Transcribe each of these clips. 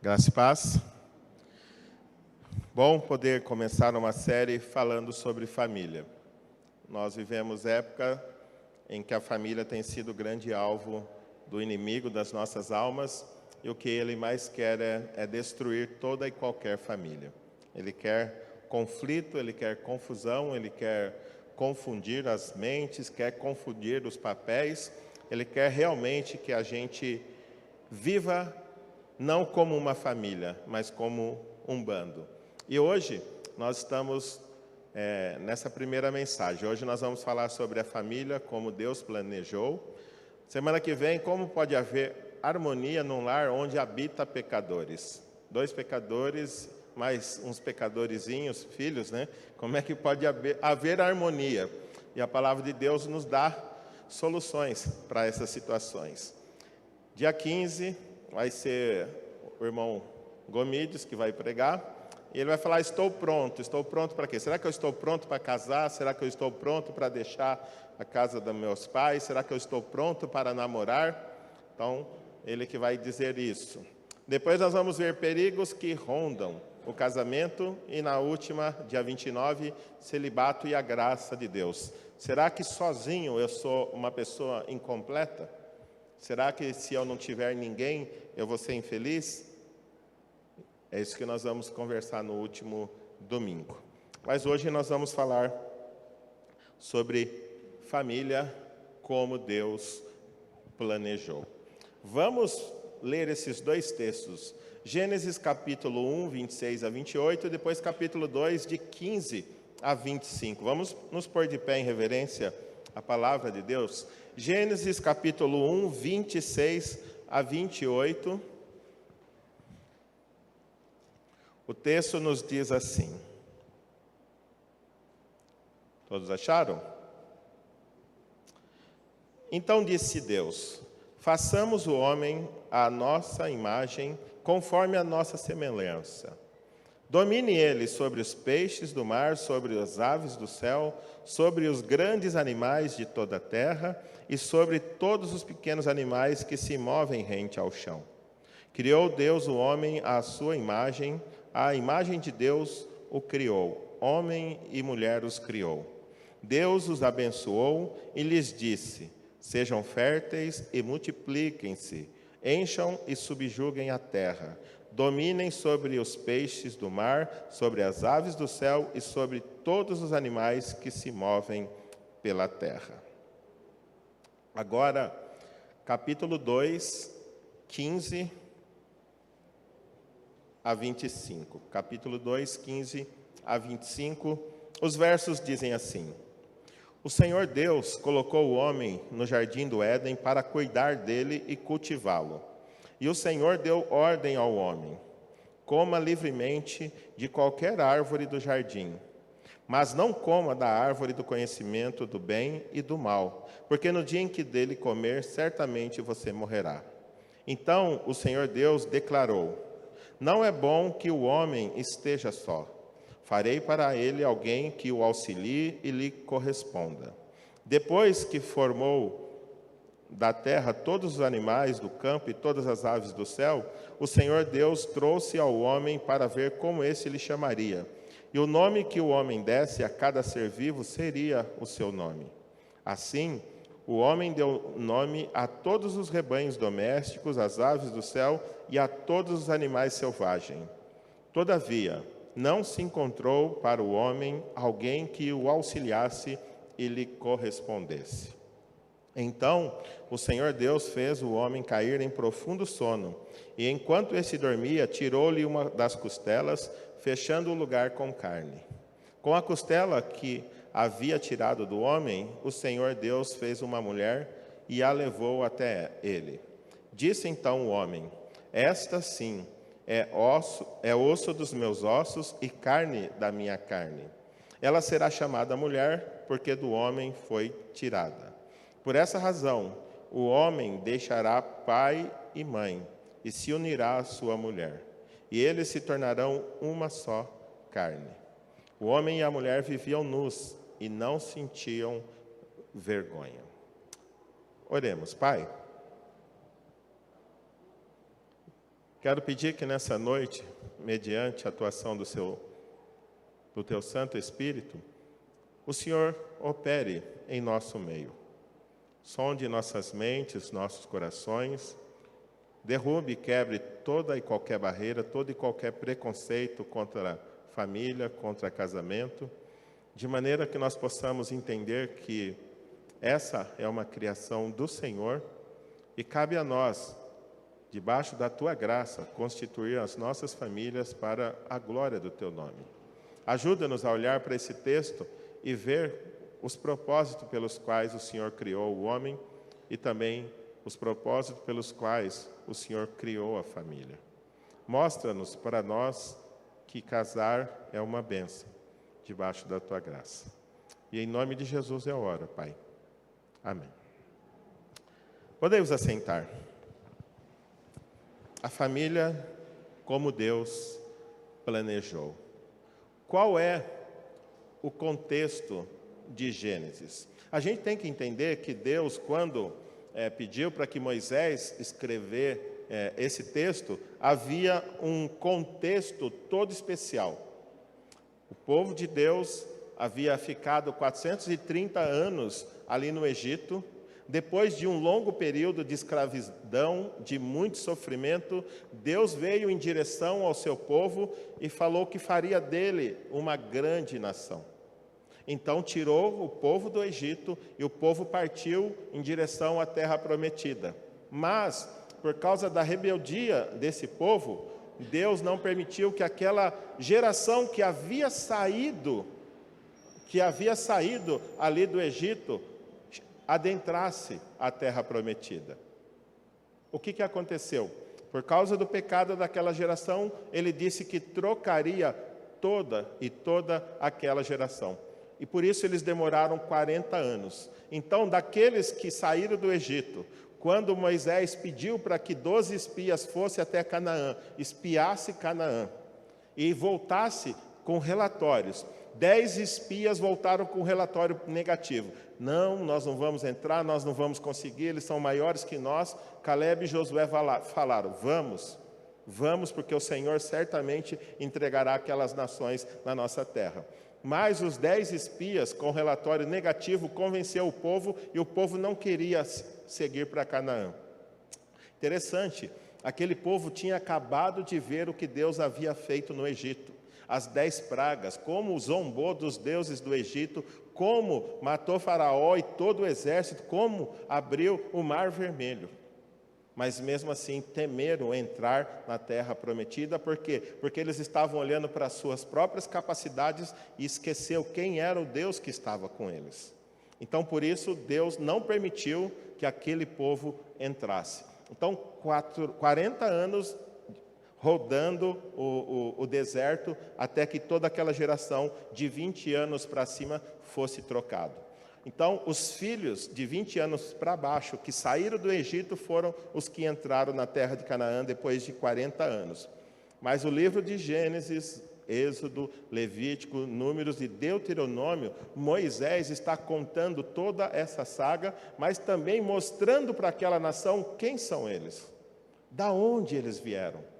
Graça e paz. Bom poder começar uma série falando sobre família. Nós vivemos época em que a família tem sido o grande alvo do inimigo das nossas almas e o que ele mais quer é destruir toda e qualquer família. Ele quer conflito, ele quer confusão, ele quer confundir as mentes, quer confundir os papéis, ele quer realmente que a gente viva não como uma família, mas como um bando. E hoje nós estamos nessa primeira mensagem. Hoje nós vamos falar sobre a família, como Deus planejou. Semana que vem, como pode haver harmonia num lar onde habita pecadores. 2 pecadores, mais uns pecadorzinhos, filhos, né? Como é que pode haver harmonia? E a palavra de Deus nos dá soluções para essas situações. Dia 15... vai ser o irmão Gomides que vai pregar, e ele vai falar, estou pronto para quê? Será que eu estou pronto para casar? Será que eu estou pronto para deixar a casa dos meus pais? Será que eu estou pronto para namorar? Então, ele que vai dizer isso. Depois nós vamos ver perigos que rondam o casamento, e na última, dia 29, celibato e a graça de Deus. Será que sozinho eu sou uma pessoa incompleta? Será que se eu não tiver ninguém, eu vou ser infeliz? É isso que nós vamos conversar no último domingo. Mas hoje nós vamos falar sobre família como Deus planejou. Vamos ler esses 2 textos. Gênesis capítulo 1, 26 a 28, e depois capítulo 2, de 15 a 25. Vamos nos pôr de pé em reverência à palavra de Deus. Gênesis capítulo 1, 26 a 28. O texto nos diz assim. Todos acharam? Então disse Deus: façamos o homem à nossa imagem, conforme a nossa semelhança. Domine ele sobre os peixes do mar, sobre as aves do céu, sobre os grandes animais de toda a terra e sobre todos os pequenos animais que se movem rente ao chão. Criou Deus o homem à sua imagem, à imagem de Deus o criou, homem e mulher os criou. Deus os abençoou e lhes disse: sejam férteis e multipliquem-se, encham e subjuguem a terra. Dominem sobre os peixes do mar, sobre as aves do céu e sobre todos os animais que se movem pela terra. Agora, capítulo 2, 15 a 25. Capítulo 2, 15 a 25. Os versos dizem assim: o Senhor Deus colocou o homem no jardim do Éden para cuidar dele e cultivá-lo. E o Senhor deu ordem ao homem: coma livremente de qualquer árvore do jardim, mas não coma da árvore do conhecimento do bem e do mal, porque no dia em que dele comer, certamente você morrerá. Então o Senhor Deus declarou: não é bom que o homem esteja só. Farei para ele alguém que o auxilie e lhe corresponda. Depois que formou da terra todos os animais do campo e todas as aves do céu, o Senhor Deus trouxe ao homem para ver como esse lhe chamaria. E o nome que o homem desse a cada ser vivo seria o seu nome. Assim, o homem deu nome a todos os rebanhos domésticos, às aves do céu e a todos os animais selvagens. Todavia, não se encontrou para o homem alguém que o auxiliasse e lhe correspondesse. Então o Senhor Deus fez o homem cair em profundo sono, e enquanto esse dormia, tirou-lhe uma das costelas, fechando o lugar com carne. Com a costela que havia tirado do homem, o Senhor Deus fez uma mulher e a levou até ele. Disse então o homem: esta sim é osso dos meus ossos e carne da minha carne. Ela será chamada mulher, porque do homem foi tirada. Por essa razão, o homem deixará pai e mãe e se unirá à sua mulher, e eles se tornarão uma só carne. O homem e a mulher viviam nus e não sentiam vergonha. Oremos. Pai, Quero pedir que nessa noite, mediante a atuação do teu Santo Espírito, o Senhor opere em nosso meio. Sonde nossas mentes, nossos corações, derrube e quebre toda e qualquer barreira, todo e qualquer preconceito contra a família, contra casamento, de maneira que nós possamos entender que essa é uma criação do Senhor e cabe a nós, debaixo da Tua graça, constituir as nossas famílias para a glória do Teu nome. Ajuda-nos a olhar para esse texto e ver os propósitos pelos quais o Senhor criou o homem e também os propósitos pelos quais o Senhor criou a família. Mostra-nos para nós que casar é uma bênção, debaixo da Tua graça. E em nome de Jesus eu oro, Pai. Amém. Podemos assentar. A família como Deus planejou. Qual é o contexto de Gênesis? A gente tem que entender que Deus, quando pediu para que Moisés escrever esse texto, havia um contexto todo especial. O povo de Deus havia ficado 430 anos ali no Egito. Depois de um longo período de escravidão, de muito sofrimento, Deus veio em direção ao seu povo e falou que faria dele uma grande nação. Então tirou o povo do Egito e o povo partiu em direção à terra prometida. Mas, por causa da rebeldia desse povo, Deus não permitiu que aquela geração que havia saído ali do Egito, adentrasse a terra prometida. O que aconteceu? Por causa do pecado daquela geração, ele disse que trocaria toda aquela geração. E por isso eles demoraram 40 anos. Então, daqueles que saíram do Egito, quando Moisés pediu para que 12 espias fossem até Canaã, espiasse Canaã e voltasse com relatórios, 10 espias voltaram com relatório negativo. Não, nós não vamos entrar, nós não vamos conseguir, eles são maiores que nós. Caleb e Josué falaram, vamos, porque o Senhor certamente entregará aquelas nações na nossa terra. Mas os 10 espias com relatório negativo convenceu o povo e o povo não queria seguir para Canaã. Interessante, aquele povo tinha acabado de ver o que Deus havia feito no Egito. As 10 pragas, como zombou dos deuses do Egito, como matou Faraó e todo o exército, como abriu o Mar Vermelho. Mas mesmo assim temeram entrar na terra prometida. Por quê? Porque eles estavam olhando para as suas próprias capacidades e esqueceu quem era o Deus que estava com eles. Então, por isso, Deus não permitiu que aquele povo entrasse. Então, 40 anos rodando o deserto, até que toda aquela geração de 20 anos para cima fosse trocado. Então, os filhos de 20 anos para baixo, que saíram do Egito, foram os que entraram na terra de Canaã depois de 40 anos. Mas o livro de Gênesis, Êxodo, Levítico, Números e Deuteronômio, Moisés está contando toda essa saga, mas também mostrando para aquela nação quem são eles, da onde eles vieram,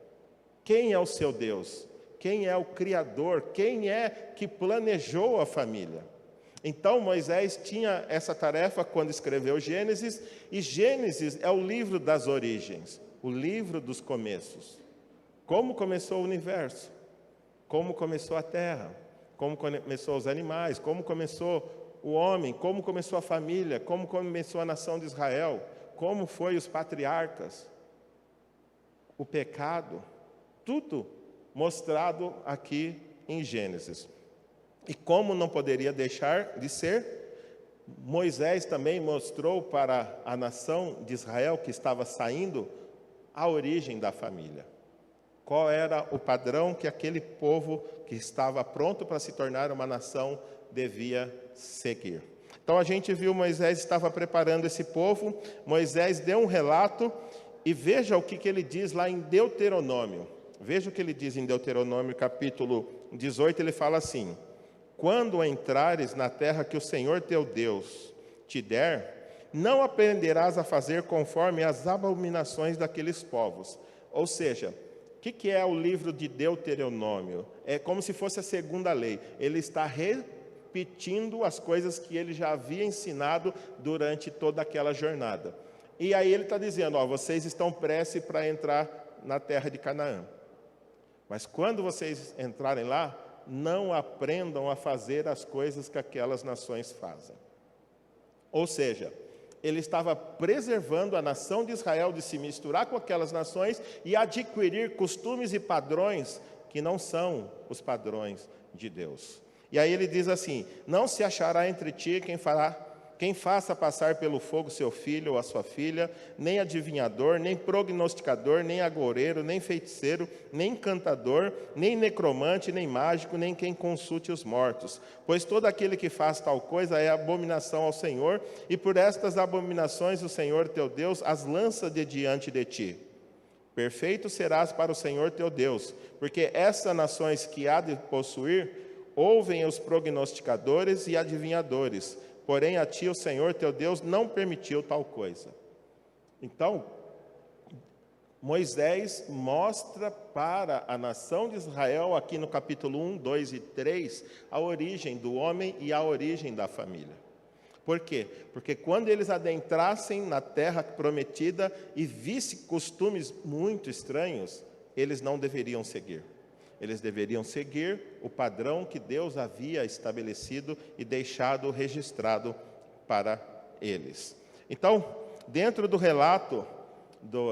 quem é o seu Deus, quem é o Criador, quem é que planejou a família. Então Moisés tinha essa tarefa quando escreveu Gênesis, e Gênesis é o livro das origens, o livro dos começos. Como começou o universo, como começou a terra, como começou os animais, como começou o homem, como começou a família, como começou a nação de Israel, como foi os patriarcas, o pecado, tudo mostrado aqui em Gênesis. E como não poderia deixar de ser, Moisés também mostrou para a nação de Israel que estava saindo a origem da família. Qual era o padrão que aquele povo que estava pronto para se tornar uma nação devia seguir. Então a gente viu Moisés estava preparando esse povo, Moisés deu um relato e veja o que ele diz lá em Deuteronômio. Veja o que ele diz em Deuteronômio capítulo 18, ele fala assim: quando entrares na terra que o Senhor teu Deus te der, não aprenderás a fazer conforme as abominações daqueles povos. Ou seja, O que é o livro de Deuteronômio? É como se fosse a segunda lei. Ele está repetindo as coisas que ele já havia ensinado durante toda aquela jornada. E aí ele está dizendo, vocês estão prestes para entrar na terra de Canaã. Mas quando vocês entrarem lá, não aprendam a fazer as coisas que aquelas nações fazem. Ou seja, ele estava preservando a nação de Israel de se misturar com aquelas nações e adquirir costumes e padrões que não são os padrões de Deus. E aí ele diz assim, não se achará entre ti quem faça passar pelo fogo seu filho ou a sua filha, nem adivinhador, nem prognosticador, nem agoureiro, nem feiticeiro, nem encantador, nem necromante, nem mágico, nem quem consulte os mortos. Pois todo aquele que faz tal coisa é abominação ao Senhor, e por estas abominações o Senhor teu Deus as lança de diante de ti. Perfeito serás para o Senhor teu Deus, porque estas nações que há de possuir, ouvem os prognosticadores e adivinhadores, porém a ti o Senhor teu Deus não permitiu tal coisa. Então, Moisés mostra para a nação de Israel, aqui no capítulo 1, 2 e 3, a origem do homem e a origem da família. Por quê? Porque quando eles adentrassem na terra prometida e vissem costumes muito estranhos, eles não deveriam seguir. Eles deveriam seguir o padrão que Deus havia estabelecido e deixado registrado para eles. Então, dentro do relato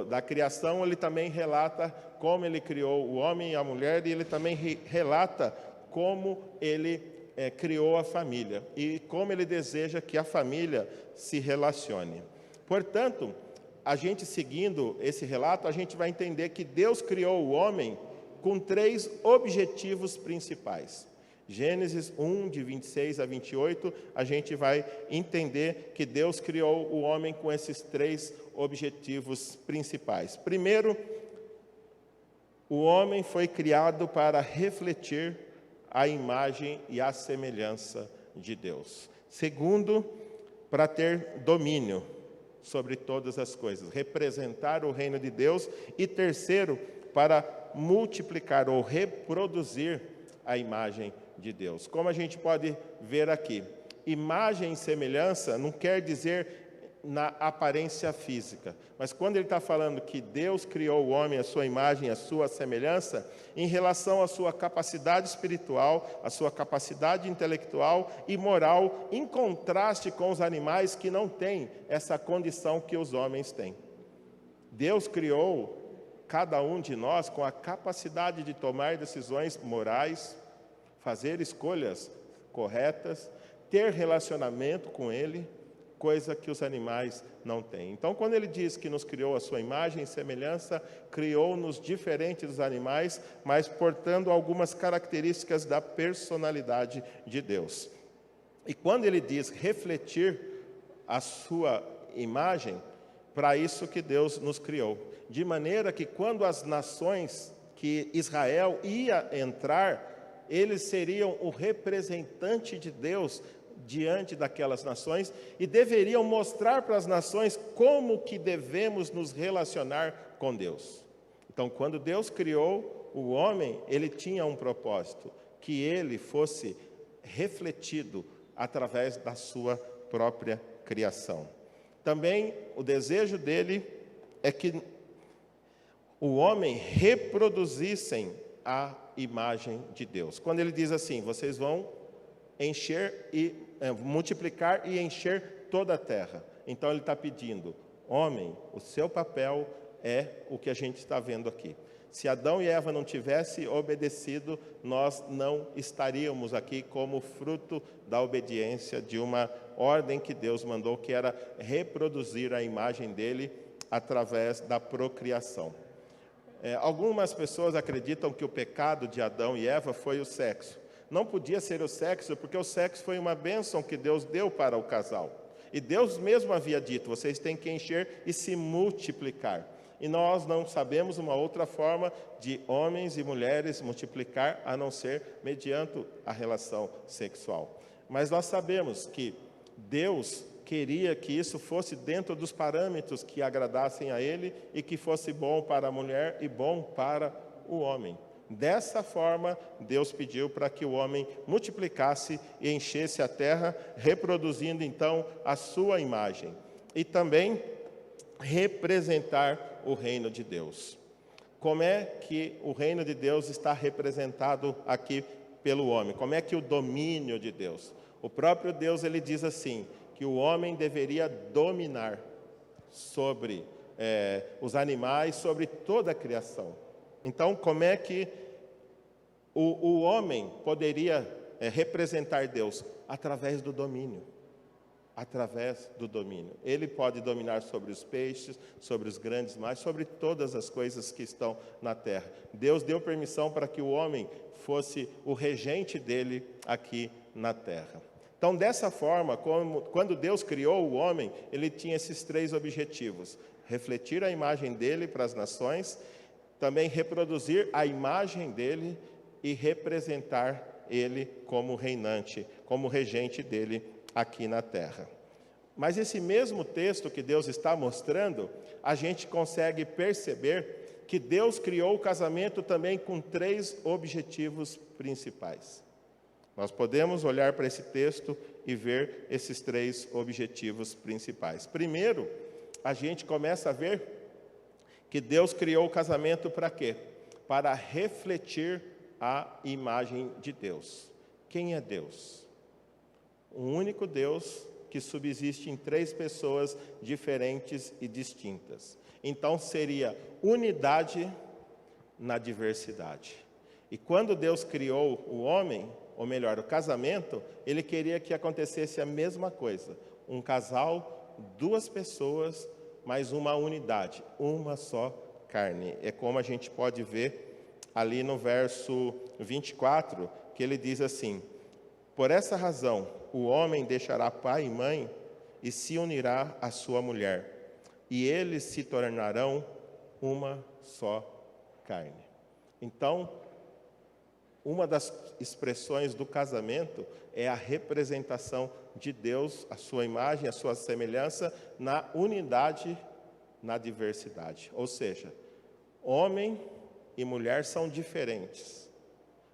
da criação, ele também relata como ele criou o homem e a mulher, e ele também relata como ele criou a família e como ele deseja que a família se relacione. Portanto, a gente seguindo esse relato, a gente vai entender que Deus criou o homem com 3 objetivos principais. Gênesis 1, de 26 a 28, a gente vai entender que Deus criou o homem com esses 3 objetivos principais. Primeiro, o homem foi criado para refletir a imagem e a semelhança de Deus. Segundo, para ter domínio sobre todas as coisas, representar o reino de Deus. E terceiro, para multiplicar ou reproduzir a imagem de Deus. Como a gente pode ver aqui, imagem e semelhança não quer dizer na aparência física, mas quando ele está falando que Deus criou o homem à sua imagem, à sua semelhança, em relação à sua capacidade espiritual, à sua capacidade intelectual e moral, em contraste com os animais que não têm essa condição que os homens têm. Deus criou cada um de nós com a capacidade de tomar decisões morais, fazer escolhas corretas, ter relacionamento com Ele, coisa que os animais não têm. Então, quando ele diz que nos criou a sua imagem e semelhança, criou-nos diferente dos animais, mas portando algumas características da personalidade de Deus. E quando ele diz refletir a sua imagem, para isso que Deus nos criou. De maneira que quando as nações que Israel ia entrar, eles seriam o representante de Deus diante daquelas nações e deveriam mostrar para as nações como que devemos nos relacionar com Deus. Então, quando Deus criou o homem, ele tinha um propósito, que ele fosse refletido através da sua própria criação. Também o desejo dele é que o homem reproduzissem a imagem de Deus. Quando ele diz assim, vocês vão encher e multiplicar e encher toda a terra. Então ele está pedindo, homem, o seu papel é o que a gente está vendo aqui. Se Adão e Eva não tivessem obedecido, nós não estaríamos aqui como fruto da obediência de uma ordem que Deus mandou, que era reproduzir a imagem dele através da procriação. Algumas pessoas acreditam que o pecado de Adão e Eva foi o sexo. Não podia ser o sexo, porque o sexo foi uma bênção que Deus deu para o casal. E Deus mesmo havia dito, vocês têm que encher e se multiplicar. E nós não sabemos uma outra forma de homens e mulheres multiplicar, a não ser mediante a relação sexual. Mas nós sabemos que Deus queria que isso fosse dentro dos parâmetros que agradassem a Ele e que fosse bom para a mulher e bom para o homem. Dessa forma, Deus pediu para que o homem multiplicasse e enchesse a terra, reproduzindo então a sua imagem. E também representar o reino de Deus. Como é que o reino de Deus está representado aqui pelo homem? Como é que o domínio de Deus? O próprio Deus, ele diz assim, que o homem deveria dominar sobre os animais, sobre toda a criação. Então, como é que o homem poderia representar Deus? Através do domínio. Através do domínio. Ele pode dominar sobre os peixes, sobre os grandes mares, sobre todas as coisas que estão na terra. Deus deu permissão para que o homem fosse o regente dele aqui na terra. Então, dessa forma, quando Deus criou o homem, ele tinha esses 3 objetivos: refletir a imagem dele para as nações, também reproduzir a imagem dele e representar ele como reinante, como regente dele aqui na terra. Mas esse mesmo texto que Deus está mostrando, a gente consegue perceber que Deus criou o casamento também com 3 objetivos principais. Nós podemos olhar para esse texto e ver esses 3 objetivos principais. Primeiro, a gente começa a ver que Deus criou o casamento para quê? Para refletir a imagem de Deus. Quem é Deus? Um único Deus que subsiste em 3 pessoas diferentes e distintas. Então, seria unidade na diversidade. E quando Deus criou o homem, ou melhor, o casamento, ele queria que acontecesse a mesma coisa. Um casal, 2 pessoas, mas uma unidade, uma só carne. É como a gente pode ver ali no verso 24, que ele diz assim: por essa razão, o homem deixará pai e mãe e se unirá à sua mulher, e eles se tornarão uma só carne. Então, uma das expressões do casamento é a representação de Deus, a sua imagem, a sua semelhança, na unidade, na diversidade. Ou seja, homem e mulher são diferentes,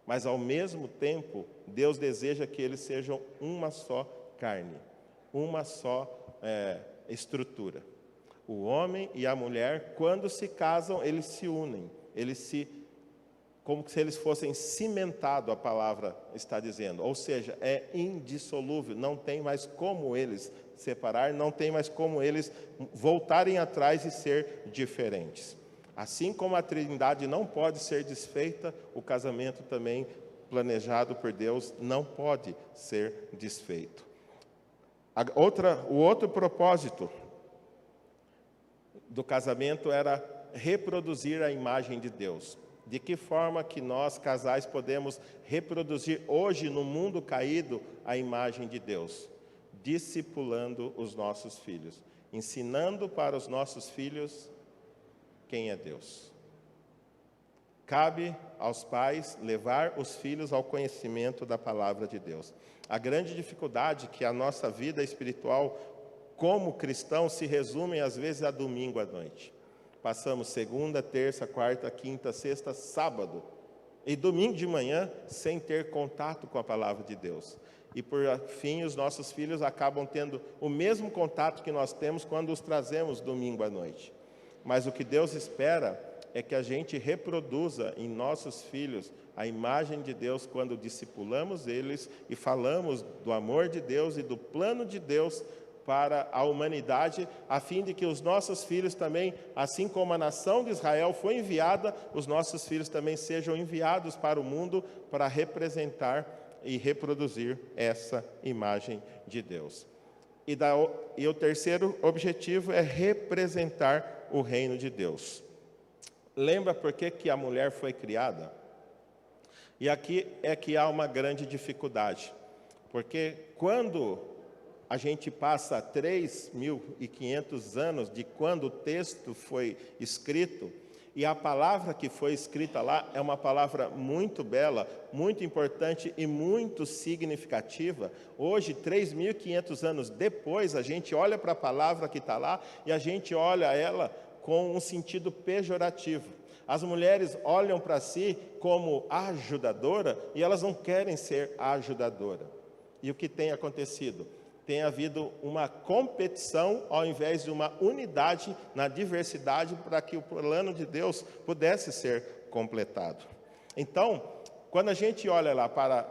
mas ao mesmo tempo, Deus deseja que eles sejam uma só carne, uma só estrutura. O homem e a mulher, quando se casam, eles se unem, como se eles fossem cimentados, a palavra está dizendo. Ou seja, é indissolúvel, não tem mais como eles separar, não tem mais como eles voltarem atrás e ser diferentes. Assim como a Trindade não pode ser desfeita, o casamento também, planejado por Deus, não pode ser desfeito. O outro propósito do casamento era reproduzir a imagem de Deus. De que forma que nós, casais, podemos reproduzir hoje, no mundo caído, a imagem de Deus? Discipulando os nossos filhos, ensinando para os nossos filhos quem é Deus. Cabe aos pais levar os filhos ao conhecimento da palavra de Deus. A grande dificuldade que a nossa vida espiritual, como cristãos, se resume às vezes a domingo à noite. Passamos segunda, terça, quarta, quinta, sexta, sábado e domingo de manhã sem ter contato com a palavra de Deus. E por fim, os nossos filhos acabam tendo o mesmo contato que nós temos quando os trazemos domingo à noite. Mas o que Deus espera é que a gente reproduza em nossos filhos a imagem de Deus quando discipulamos eles e falamos do amor de Deus e do plano de Deus para a humanidade, a fim de que os nossos filhos também, assim como a nação de Israel foi enviada, os nossos filhos também sejam enviados para o mundo para representar e reproduzir essa imagem de Deus. E o terceiro objetivo é representar o reino de Deus. Lembra por que a mulher foi criada? E aqui é que há uma grande dificuldade, porque quando a gente passa 3.500 anos de quando o texto foi escrito, e a palavra que foi escrita lá é uma palavra muito bela, muito importante e muito significativa. Hoje, 3.500 anos depois, a gente olha para a palavra que está lá e a gente olha ela com um sentido pejorativo. As mulheres olham para si como ajudadora e elas não querem ser ajudadora. E o que tem acontecido? Tem havido uma competição ao invés de uma unidade na diversidade para que o plano de Deus pudesse ser completado. Então, quando a gente olha lá para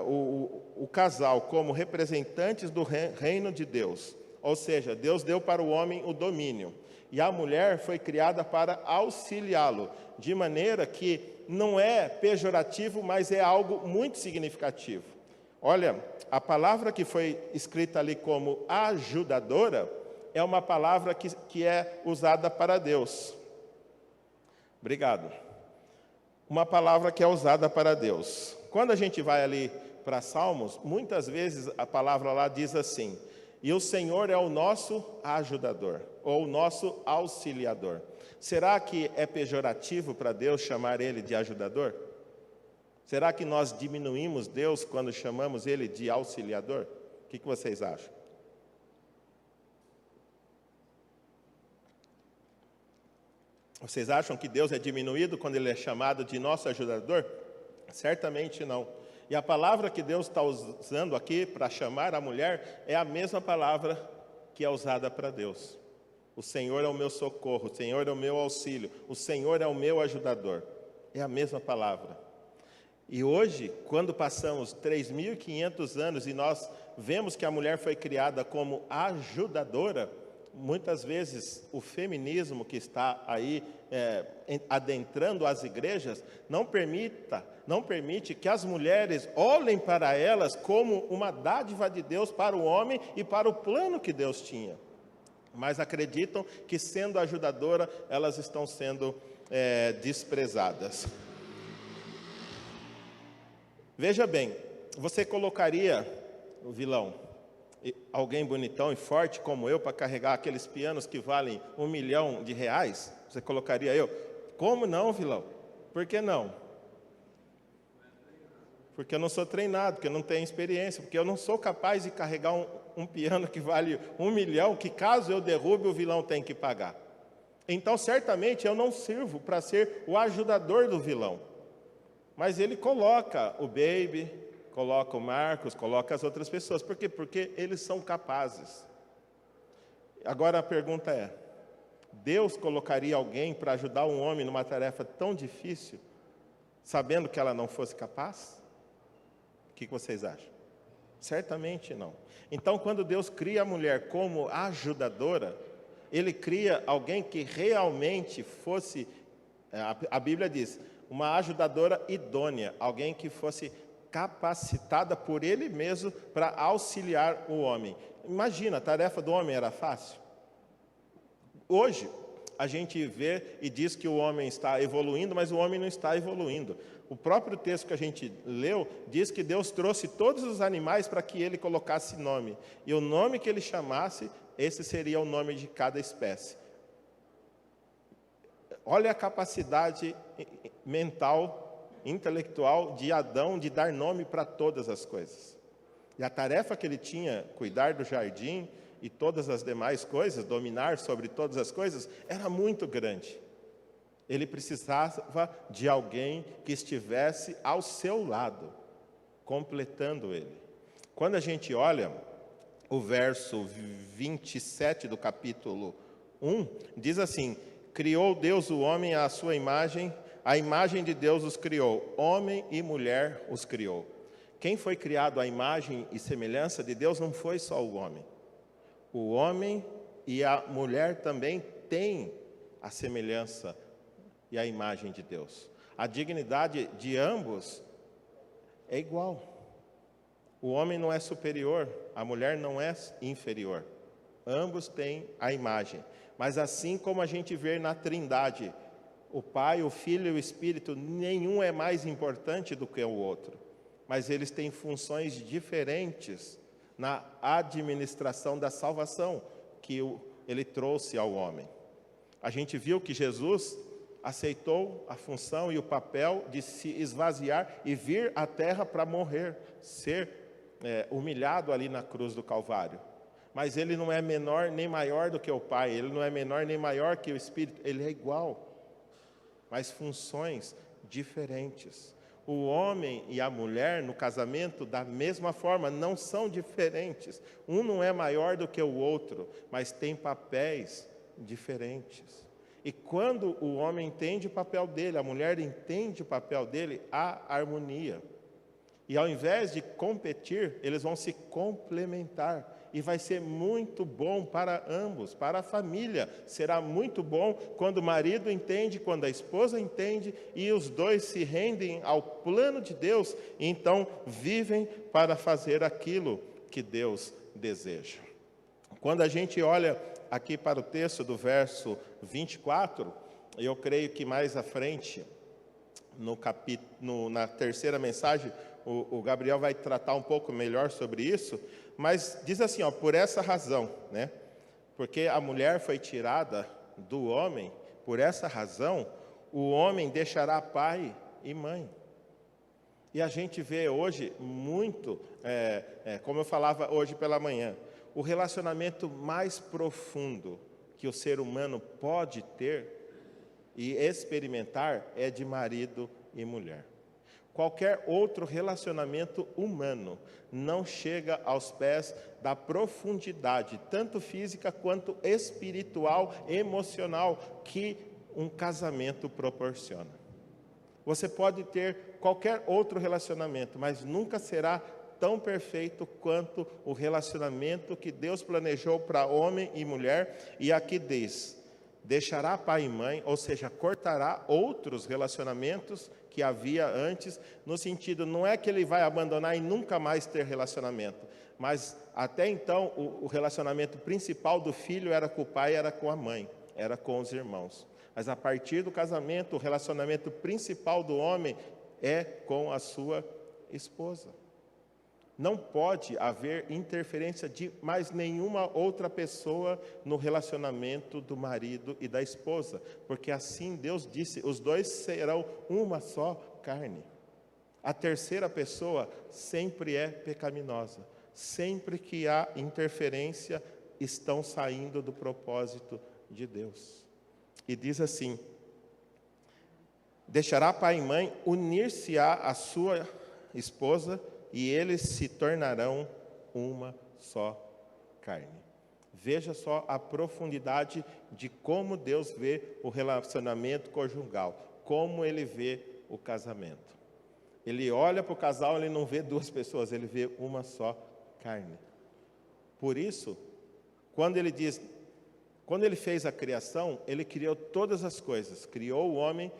o casal como representantes do reino de Deus, ou seja, Deus deu para o homem o domínio, e a mulher foi criada para auxiliá-lo, de maneira que não é pejorativo, mas é algo muito significativo. Olha, a palavra que foi escrita ali como ajudadora é uma palavra que é usada para Deus. Obrigado. Uma palavra que é usada para Deus. Quando a gente vai ali para Salmos, muitas vezes a palavra lá diz assim: e o Senhor é o nosso ajudador, ou o nosso auxiliador. Será que é pejorativo para Deus chamar Ele de ajudador? Será que nós diminuímos Deus quando chamamos Ele de auxiliador? O que vocês acham? Vocês acham que Deus é diminuído quando Ele é chamado de nosso ajudador? Certamente não. E a palavra que Deus está usando aqui para chamar a mulher é a mesma palavra que é usada para Deus. O Senhor é o meu socorro, o Senhor é o meu auxílio, o Senhor é o meu ajudador. É a mesma palavra. E hoje, quando passamos 3.500 anos e nós vemos que a mulher foi criada como ajudadora, muitas vezes o feminismo que está aí adentrando as igrejas não permite que as mulheres olhem para elas como uma dádiva de Deus para o homem e para o plano que Deus tinha. Mas acreditam que, sendo ajudadora, elas estão sendo desprezadas. Veja bem, você colocaria o vilão, alguém bonitão e forte como eu, para carregar aqueles pianos que valem R$1 milhão? Você colocaria eu? Como não, vilão? Por que não? Porque eu não sou treinado, porque eu não tenho experiência, porque eu não sou capaz de carregar um piano que vale R$1 milhão, que caso eu derrube, o vilão tem que pagar. Então, certamente, eu não sirvo para ser o ajudador do vilão. Mas ele coloca o Baby, coloca o Marcos, coloca as outras pessoas. Por quê? Porque eles são capazes. Agora a pergunta é: Deus colocaria alguém para ajudar um homem numa tarefa tão difícil, sabendo que ela não fosse capaz? O que vocês acham? Certamente não. Então, quando Deus cria a mulher como ajudadora, Ele cria alguém que realmente fosse, a Bíblia diz, uma ajudadora idônea, alguém que fosse capacitada por Ele mesmo para auxiliar o homem. Imagina, a tarefa do homem era fácil? Hoje, a gente vê e diz que o homem está evoluindo, mas o homem não está evoluindo. O próprio texto que a gente leu diz que Deus trouxe todos os animais para que Ele colocasse nome. E o nome que Ele chamasse, esse seria o nome de cada espécie. Olha a capacidade mental, intelectual de Adão de dar nome para todas as coisas. E a tarefa que ele tinha, cuidar do jardim e todas as demais coisas, dominar sobre todas as coisas, era muito grande. Ele precisava de alguém que estivesse ao seu lado, completando ele. Quando a gente olha o verso 27 do capítulo 1, diz assim: criou Deus o homem à sua imagem, a imagem de Deus os criou, homem e mulher os criou. Quem foi criado à imagem e semelhança de Deus não foi só o homem. O homem e a mulher também têm a semelhança e a imagem de Deus. A dignidade de ambos é igual. O homem não é superior, a mulher não é inferior. Ambos têm a imagem. Mas assim como a gente vê na Trindade, o Pai, o Filho e o Espírito, nenhum é mais importante do que o outro. Mas eles têm funções diferentes na administração da salvação que ele trouxe ao homem. A gente viu que Jesus aceitou a função e o papel de se esvaziar e vir à terra para morrer, ser humilhado ali na cruz do Calvário. Mas ele não é menor nem maior do que o Pai, ele não é menor nem maior que o Espírito, ele é igual. mas funções diferentes. O homem e a mulher no casamento, da mesma forma, não são diferentes. Um não é maior do que o outro, mas tem papéis diferentes. E quando o homem entende o papel dele, a mulher entende o papel dele, há harmonia. E ao invés de competir, eles vão se complementar. E vai ser muito bom para ambos, para a família. Será muito bom quando o marido entende, quando a esposa entende, e os dois se rendem ao plano de Deus, e então vivem para fazer aquilo que Deus deseja. Quando a gente olha aqui para o texto do verso 24, eu creio que mais à frente, na terceira mensagem, o Gabriel vai tratar um pouco melhor sobre isso, mas diz assim, por essa razão, né? Porque a mulher foi tirada do homem, por essa razão, o homem deixará pai e mãe. E a gente vê hoje muito, como eu falava hoje pela manhã, o relacionamento mais profundo que o ser humano pode ter e experimentar é de marido e mulher. Qualquer outro relacionamento humano não chega aos pés da profundidade, tanto física quanto espiritual, emocional, que um casamento proporciona. Você pode ter qualquer outro relacionamento, mas nunca será tão perfeito quanto o relacionamento que Deus planejou para homem e mulher. E aqui diz, deixará pai e mãe, ou seja, cortará outros relacionamentos que havia antes, no sentido, não é que ele vai abandonar e nunca mais ter relacionamento, mas até então o relacionamento principal do filho era com o pai, era com a mãe, era com os irmãos. Mas a partir do casamento, o relacionamento principal do homem é com a sua esposa. Não pode haver interferência de mais nenhuma outra pessoa no relacionamento do marido e da esposa, porque assim Deus disse, os dois serão uma só carne. A terceira pessoa sempre é pecaminosa. Sempre que há interferência, estão saindo do propósito de Deus. E diz assim, deixará pai e mãe, unir-se-á a sua esposa, e eles se tornarão uma só carne. Veja só a profundidade de como Deus vê o relacionamento conjugal, como Ele vê o casamento. Ele olha para o casal, ele não vê duas pessoas, ele vê uma só carne. Por isso, quando ele fez a criação, ele criou todas as coisas, criou o homem.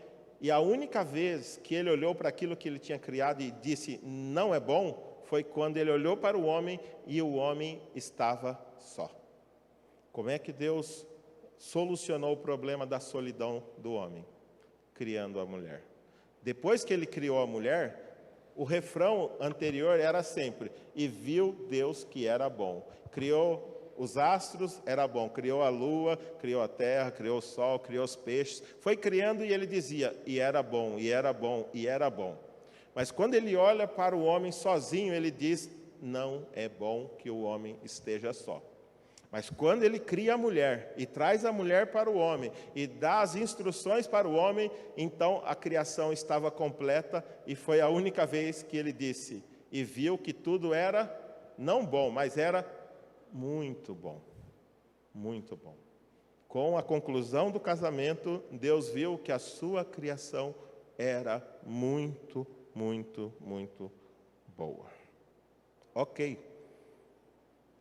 E a única vez que ele olhou para aquilo que ele tinha criado e disse, não é bom, foi quando ele olhou para o homem e o homem estava só. Como é que Deus solucionou o problema da solidão do homem? Criando a mulher. Depois que ele criou a mulher, o refrão anterior era sempre, e viu Deus que era bom. Criou os astros, era bom, criou a lua, criou a terra, criou o sol, criou os peixes, foi criando e ele dizia, e era bom, e era bom, e era bom. Mas quando ele olha para o homem sozinho, ele diz, não é bom que o homem esteja só. Mas quando ele cria a mulher, e traz a mulher para o homem, e dá as instruções para o homem, então a criação estava completa, e foi a única vez que ele disse, e viu que tudo era, não bom, mas era muito bom, muito bom. Com a conclusão do casamento, Deus viu que a sua criação era muito, muito, muito boa. Ok.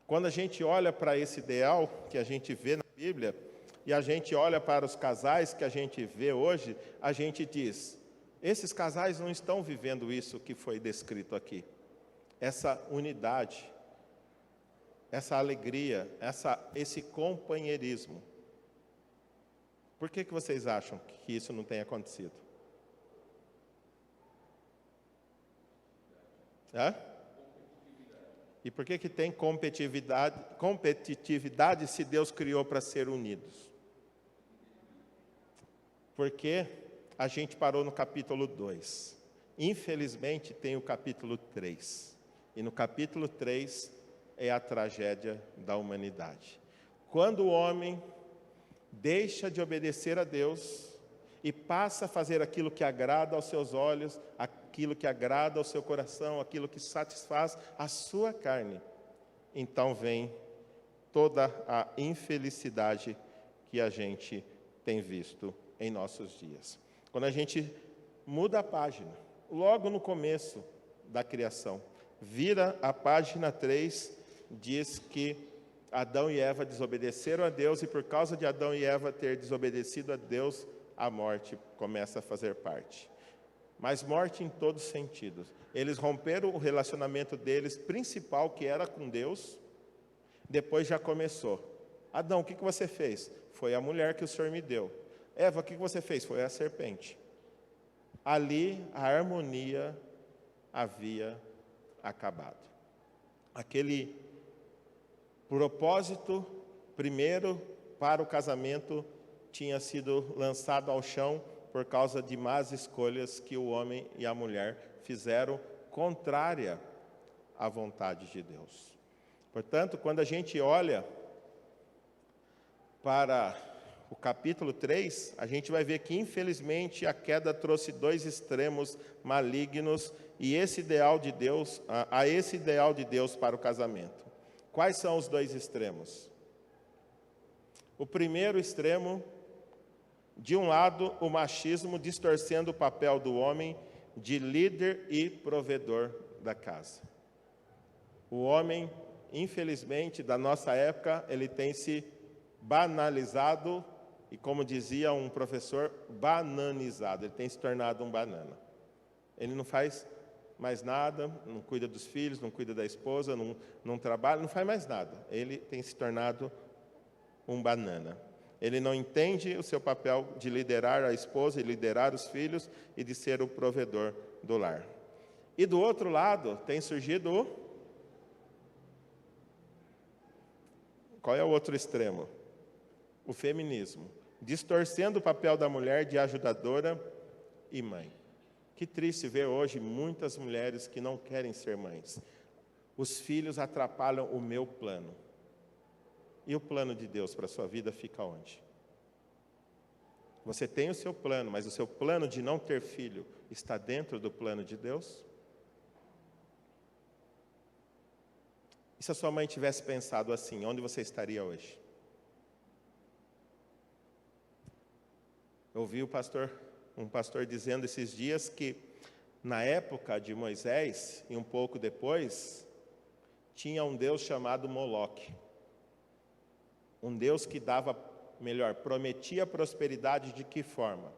Quando a gente olha para esse ideal que a gente vê na Bíblia, e a gente olha para os casais que a gente vê hoje, a gente diz, esses casais não estão vivendo isso que foi descrito aqui. Essa unidade, essa alegria, esse companheirismo. Por que vocês acham que isso não tem acontecido? Hã? E por que tem competitividade se Deus criou para ser unidos? Porque a gente parou no capítulo 2. Infelizmente tem o capítulo 3. E no capítulo 3 é a tragédia da humanidade. Quando o homem deixa de obedecer a Deus e passa a fazer aquilo que agrada aos seus olhos, aquilo que agrada ao seu coração, aquilo que satisfaz a sua carne, então vem toda a infelicidade que a gente tem visto em nossos dias. Quando a gente muda a página, logo no começo da criação, vira a página 3, diz que Adão e Eva desobedeceram a Deus, e por causa de Adão e Eva ter desobedecido a Deus, a morte começa a fazer parte. Mas morte em todos os sentidos. Eles romperam o relacionamento deles principal, que era com Deus. Depois já começou. Adão, o que você fez? Foi a mulher que o Senhor me deu. Eva, o que você fez? Foi a serpente. Ali a harmonia havia acabado. Aquele propósito primeiro para o casamento tinha sido lançado ao chão por causa de más escolhas que o homem e a mulher fizeram contrária à vontade de Deus. Portanto, quando a gente olha para o capítulo 3, a gente vai ver que, infelizmente, a queda trouxe dois extremos malignos e esse ideal de Deus, esse ideal de Deus para o casamento. Quais são os dois extremos? O primeiro extremo, de um lado, o machismo distorcendo o papel do homem de líder e provedor da casa. O homem, infelizmente, da nossa época, ele tem se banalizado e, como dizia um professor, bananizado. Ele tem se tornado um banana. Ele não faz mais nada, não cuida dos filhos, não cuida da esposa, não trabalha, não faz mais nada. Ele tem se tornado um banana. Ele não entende o seu papel de liderar a esposa e liderar os filhos e de ser o provedor do lar. E do outro lado tem surgido qual é o outro extremo? O feminismo, distorcendo o papel da mulher de ajudadora e mãe. Que triste ver hoje muitas mulheres que não querem ser mães. Os filhos atrapalham o meu plano. E o plano de Deus para a sua vida fica onde? Você tem o seu plano, mas o seu plano de não ter filho está dentro do plano de Deus? E se a sua mãe tivesse pensado assim, onde você estaria hoje? Eu ouvi um pastor dizendo esses dias que na época de Moisés, e um pouco depois, tinha um Deus chamado Moloque. Um Deus que prometia prosperidade de que forma?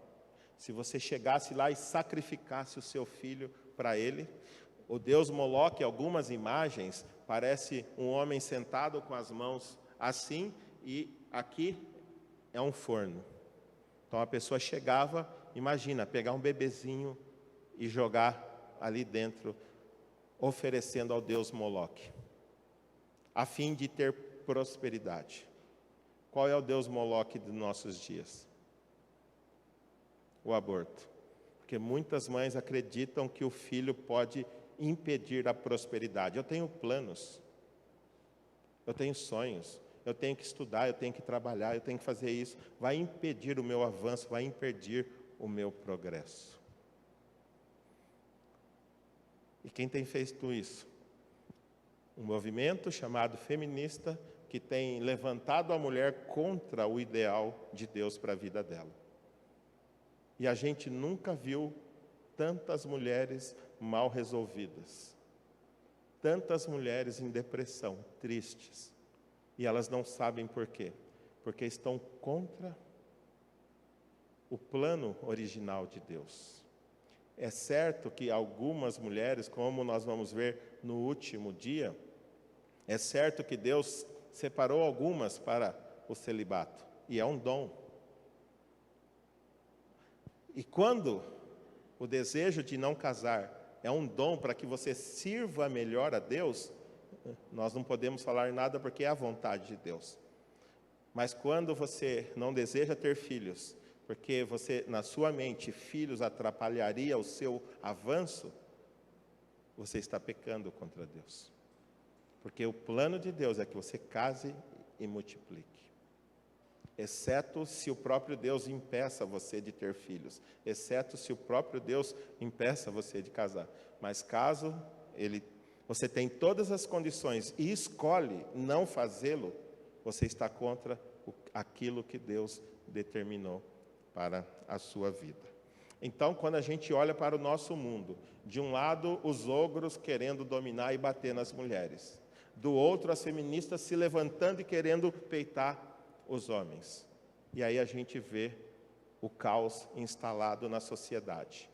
Se você chegasse lá e sacrificasse o seu filho para ele, o Deus Moloque, algumas imagens, parece um homem sentado com as mãos assim, e aqui é um forno. Então a pessoa chegava, imagina, pegar um bebezinho e jogar ali dentro, oferecendo ao Deus Moloque, a fim de ter prosperidade. Qual é o Deus Moloque dos nossos dias? O aborto. Porque muitas mães acreditam que o filho pode impedir a prosperidade. Eu tenho planos, eu tenho sonhos, eu tenho que estudar, eu tenho que trabalhar, eu tenho que fazer isso. Vai impedir o meu avanço, vai impedir o meu progresso. E quem tem feito isso? Um movimento chamado feminista, que tem levantado a mulher contra o ideal de Deus para a vida dela. E a gente nunca viu tantas mulheres mal resolvidas, tantas mulheres em depressão, tristes, e elas não sabem por quê, porque estão contra o plano original de Deus. É certo que algumas mulheres, como nós vamos ver no último dia, é certo que Deus separou algumas para o celibato, e é um dom. E quando o desejo de não casar é um dom para que você sirva melhor a Deus, nós não podemos falar nada porque é a vontade de Deus. Mas quando você não deseja ter filhos, porque você, na sua mente, filhos atrapalharia o seu avanço, você está pecando contra Deus. Porque o plano de Deus é que você case e multiplique. exceto se o próprio Deus impeça você de ter filhos, exceto se o próprio Deus impeça você de casar. Mas caso você tem todas as condições e escolhe não fazê-lo, você está contra aquilo que Deus determinou para a sua vida. Então, quando a gente olha para o nosso mundo, de um lado, os ogros querendo dominar e bater nas mulheres. Do outro, as feministas se levantando e querendo peitar os homens. E aí a gente vê o caos instalado na sociedade.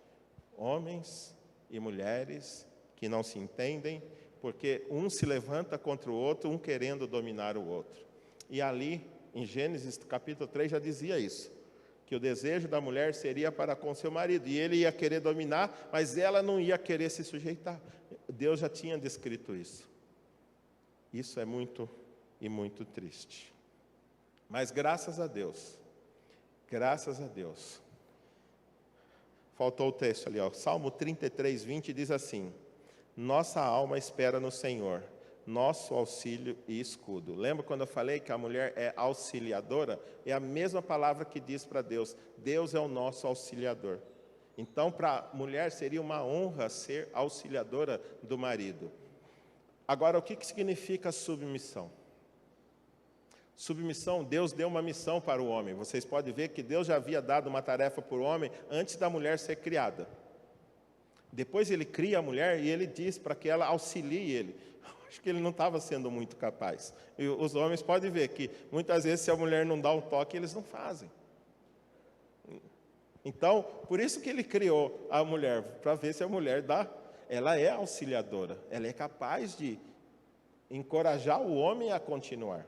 Homens e mulheres que não se entendem, porque um se levanta contra o outro, um querendo dominar o outro. E ali, em Gênesis capítulo 3, já dizia isso, que o desejo da mulher seria para com seu marido, e ele ia querer dominar, mas ela não ia querer se sujeitar. Deus já tinha descrito isso. Isso é muito e muito triste. Mas graças a Deus, faltou o texto ali, ó. Salmo 33, 20 diz assim: nossa alma espera no Senhor, nosso auxílio e escudo. Lembra quando eu falei que a mulher é auxiliadora? É a mesma palavra que diz para Deus. Deus é o nosso auxiliador. Então, para a mulher seria uma honra ser auxiliadora do marido. Agora, o que significa submissão? Submissão, Deus deu uma missão para o homem. Vocês podem ver que Deus já havia dado uma tarefa para o homem antes da mulher ser criada. Depois ele cria a mulher e ele diz para que ela auxilie ele. Acho que ele não estava sendo muito capaz. E os homens podem ver que muitas vezes se a mulher não dá um toque, eles não fazem. Então, por isso que ele criou a mulher, para ver se a mulher ela é auxiliadora, ela é capaz de encorajar o homem a continuar.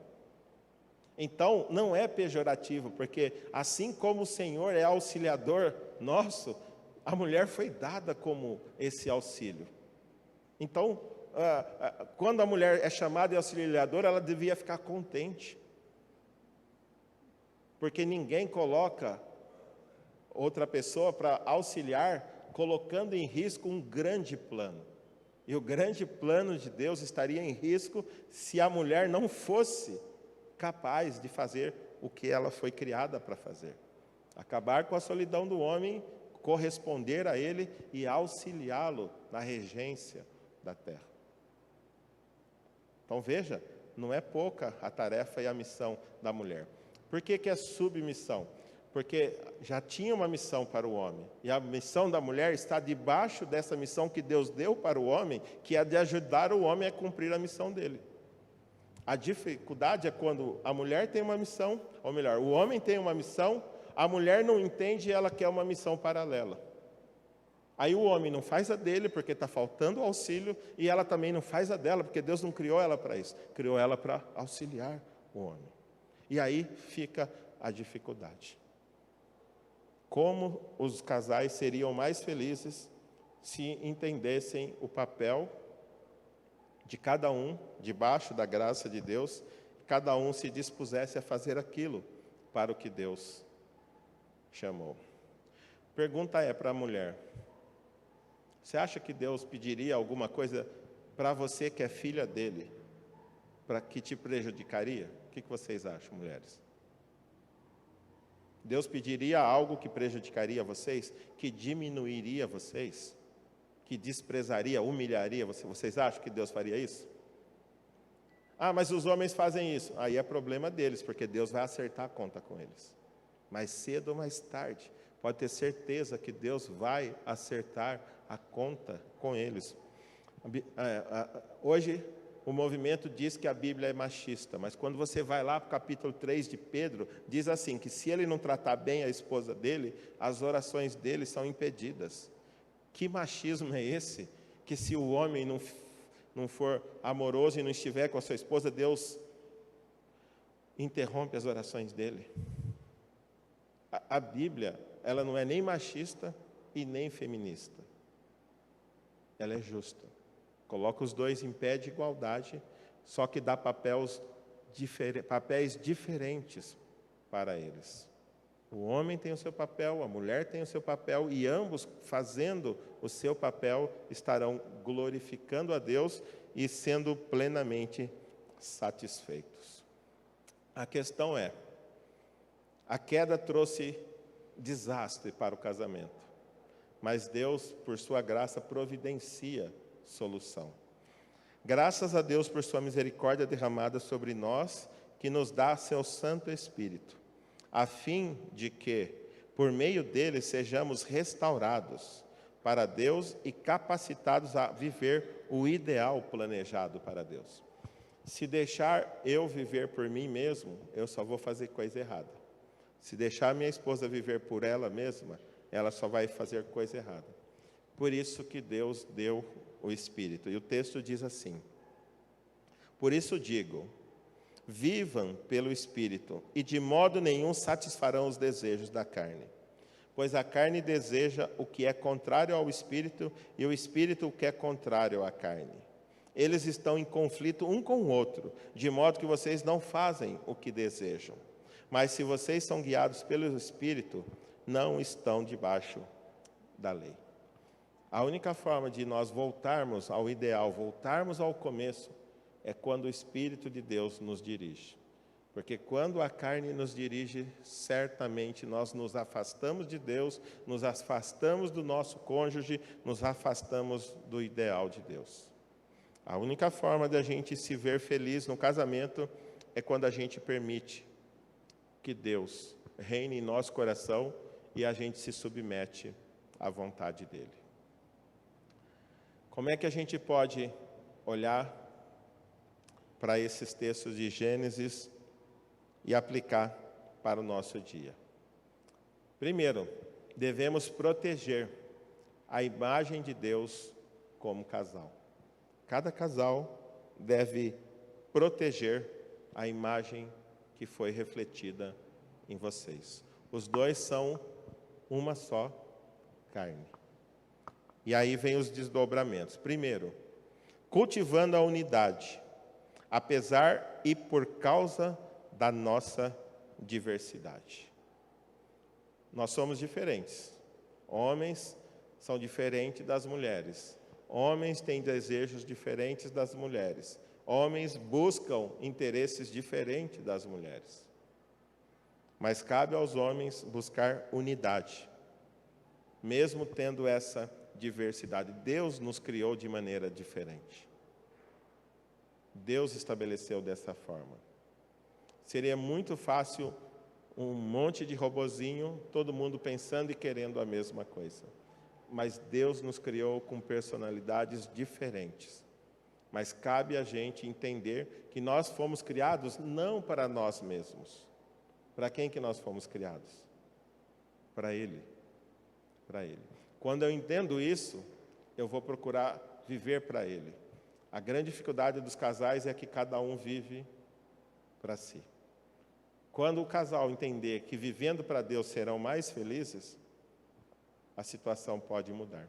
Então, não é pejorativo, porque assim como o Senhor é auxiliador nosso, a mulher foi dada como esse auxílio. Então, quando a mulher é chamada de auxiliadora, ela devia ficar contente. Porque ninguém coloca outra pessoa para auxiliar, colocando em risco um grande plano. E o grande plano de Deus estaria em risco se a mulher não fosse capaz de fazer o que ela foi criada para fazer. Acabar com a solidão do homem, corresponder a ele e auxiliá-lo na regência da terra. Então veja, não é pouca a tarefa e a missão da mulher. Por que é submissão? Porque já tinha uma missão para o homem, e a missão da mulher está debaixo dessa missão que Deus deu para o homem, que é de ajudar o homem a cumprir a missão dele. A dificuldade é quando a mulher tem uma missão, ou melhor, o homem tem uma missão, a mulher não entende e ela quer uma missão paralela. Aí o homem não faz a dele porque está faltando auxílio, e ela também não faz a dela, porque Deus não criou ela para isso, criou ela para auxiliar o homem. E aí fica a dificuldade. Como os casais seriam mais felizes se entendessem o papel de cada um, debaixo da graça de Deus, cada um se dispusesse a fazer aquilo para o que Deus chamou. Pergunta é para a mulher: você acha que Deus pediria alguma coisa para você que é filha dele, para que te prejudicaria? O que vocês acham, mulheres? Deus pediria algo que prejudicaria vocês, que diminuiria vocês, que desprezaria, humilharia vocês? Vocês acham que Deus faria isso? Ah, mas os homens fazem isso. Aí é problema deles, porque Deus vai acertar a conta com eles. Mais cedo ou mais tarde, pode ter certeza que Deus vai acertar a conta com eles. Hoje, o movimento diz que a Bíblia é machista, mas quando você vai lá para o capítulo 3 de Pedro, diz assim, que se ele não tratar bem a esposa dele, as orações dele são impedidas. Que machismo é esse? Que se o homem não for amoroso e não estiver com a sua esposa, Deus interrompe as orações dele. A Bíblia, ela não é nem machista e nem feminista. Ela é justa. Coloca os dois em pé de igualdade, só que dá papéis diferentes para eles. O homem tem o seu papel, a mulher tem o seu papel, e ambos, fazendo o seu papel, estarão glorificando a Deus e sendo plenamente satisfeitos. A questão é, A queda trouxe desastre para o casamento, mas Deus, por sua graça, providencia solução. Graças a Deus por sua misericórdia derramada sobre nós, que nos dá seu Santo Espírito, a fim de que, por meio dele, sejamos restaurados para Deus e capacitados a viver o ideal planejado para Deus. Se deixar eu viver por mim mesmo, eu só vou fazer coisa errada. Se deixar minha esposa viver por ela mesma, ela só vai fazer coisa errada. Por isso que Deus deu o Espírito. E o texto diz assim: por isso digo, vivam pelo Espírito, e de modo nenhum satisfarão os desejos da carne. Pois a carne deseja o que é contrário ao Espírito, e o Espírito o que é contrário à carne. Eles estão em conflito um com o outro, de modo que vocês não fazem o que desejam. Mas se vocês são guiados pelo Espírito, não estão debaixo da lei. A única forma de nós voltarmos ao ideal, voltarmos ao começo, é quando o Espírito de Deus nos dirige. Porque quando a carne nos dirige, certamente nós nos afastamos de Deus, nos afastamos do nosso cônjuge, nos afastamos do ideal de Deus. A única forma de a gente se ver feliz no casamento é quando a gente permite que Deus reine em nosso coração e a gente se submete à vontade dEle. Como é que a gente pode olhar para esses textos de Gênesis e aplicar para o nosso dia? Primeiro, devemos proteger a imagem de Deus como casal. Cada casal deve proteger a imagem que foi refletida em vocês. Os dois são uma só carne. E aí vem os desdobramentos. Primeiro, cultivando a unidade, apesar e por causa da nossa diversidade. Nós somos diferentes. Homens são diferentes das mulheres. Homens têm desejos diferentes das mulheres. Homens buscam interesses diferentes das mulheres. Mas cabe aos homens buscar unidade, mesmo tendo essa diversidade. Deus nos criou de maneira diferente. Deus estabeleceu dessa forma. Seria muito fácil um monte de robozinho, todo mundo pensando e querendo a mesma coisa. Mas Deus nos criou com personalidades diferentes. Mas cabe a gente entender que nós fomos criados não para nós mesmos. Para quem que nós fomos criados? Para Ele. Para Ele. Quando eu entendo isso, eu vou procurar viver para Ele. A grande dificuldade dos casais é que cada um vive para si. Quando o casal entender que vivendo para Deus serão mais felizes, a situação pode mudar.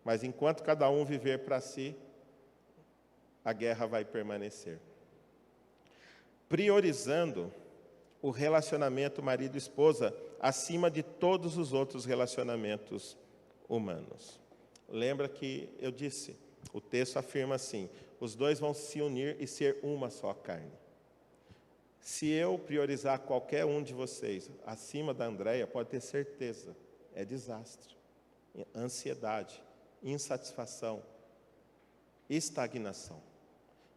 Mas enquanto cada um viver para si, a guerra vai permanecer. Priorizando o relacionamento marido-esposa acima de todos os outros relacionamentos humanos. Lembra que eu disse, o texto afirma assim: os dois vão se unir e ser uma só carne. Se eu priorizar qualquer um de vocês acima da Andréia, pode ter certeza, é desastre, ansiedade, insatisfação, estagnação.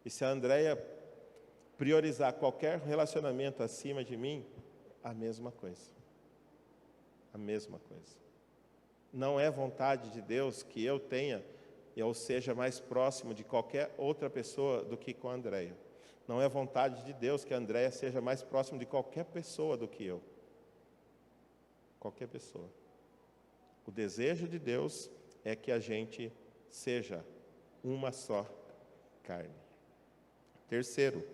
E se a Andréia priorizar qualquer relacionamento acima de mim, a mesma coisa. A mesma coisa. Não é vontade de Deus que eu tenha, ou seja mais próximo de qualquer outra pessoa do que com a Andréia. Não é vontade de Deus que a Andréia seja mais próximo de qualquer pessoa do que eu. Qualquer pessoa. O desejo de Deus é que a gente seja uma só carne. Terceiro,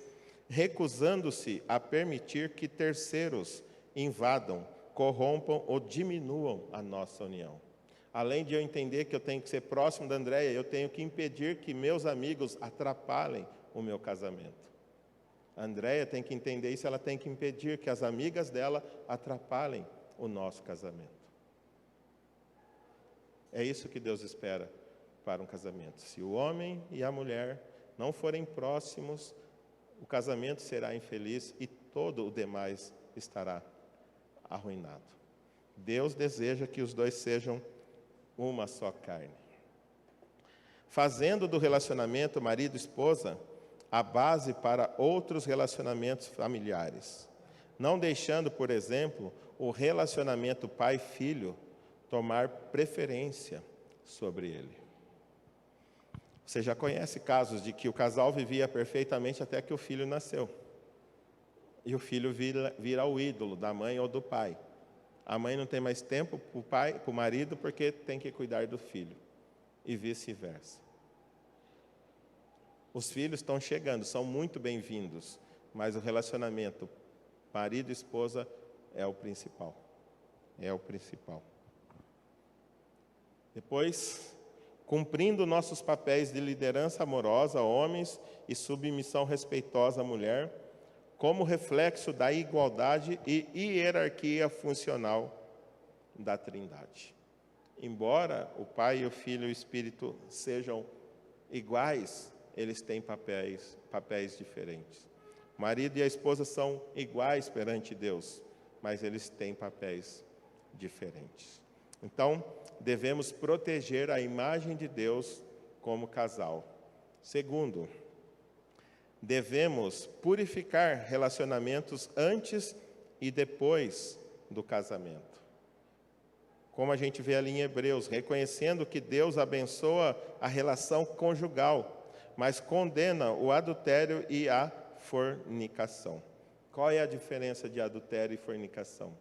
recusando-se a permitir que terceiros invadam, corrompam ou diminuam a nossa união. Além de eu entender que eu tenho que ser próximo da Andréia, eu tenho que impedir que meus amigos atrapalhem o meu casamento. A Andréia tem que entender isso, ela tem que impedir que as amigas dela atrapalhem o nosso casamento. É isso que Deus espera para um casamento. Se o homem e a mulher não forem próximos, o casamento será infeliz e todo o demais estará arruinado. Deus deseja que os dois sejam uma só carne. Fazendo do relacionamento marido e esposa a base para outros relacionamentos familiares. Não deixando, por exemplo, o relacionamento pai-filho tomar preferência sobre ele. Você já conhece casos de que o casal vivia perfeitamente até que o filho nasceu. E o filho vira o ídolo da mãe ou do pai. A mãe não tem mais tempo para o marido porque tem que cuidar do filho. E vice-versa. Os filhos estão chegando, são muito bem-vindos, mas o relacionamento marido e esposa é o principal. É o principal. Depois, cumprindo nossos papéis de liderança amorosa a homens e submissão respeitosa à mulher, como reflexo da igualdade e hierarquia funcional da Trindade. Embora o Pai, o Filho e o Espírito sejam iguais, eles têm papéis diferentes. O marido e a esposa são iguais perante Deus, mas eles têm papéis diferentes. Então, devemos proteger a imagem de Deus como casal. Segundo, devemos purificar relacionamentos antes e depois do casamento. Como a gente vê ali em Hebreus, reconhecendo que Deus abençoa a relação conjugal, mas condena o adultério e a fornicação. Qual é a diferença de adultério e fornicação?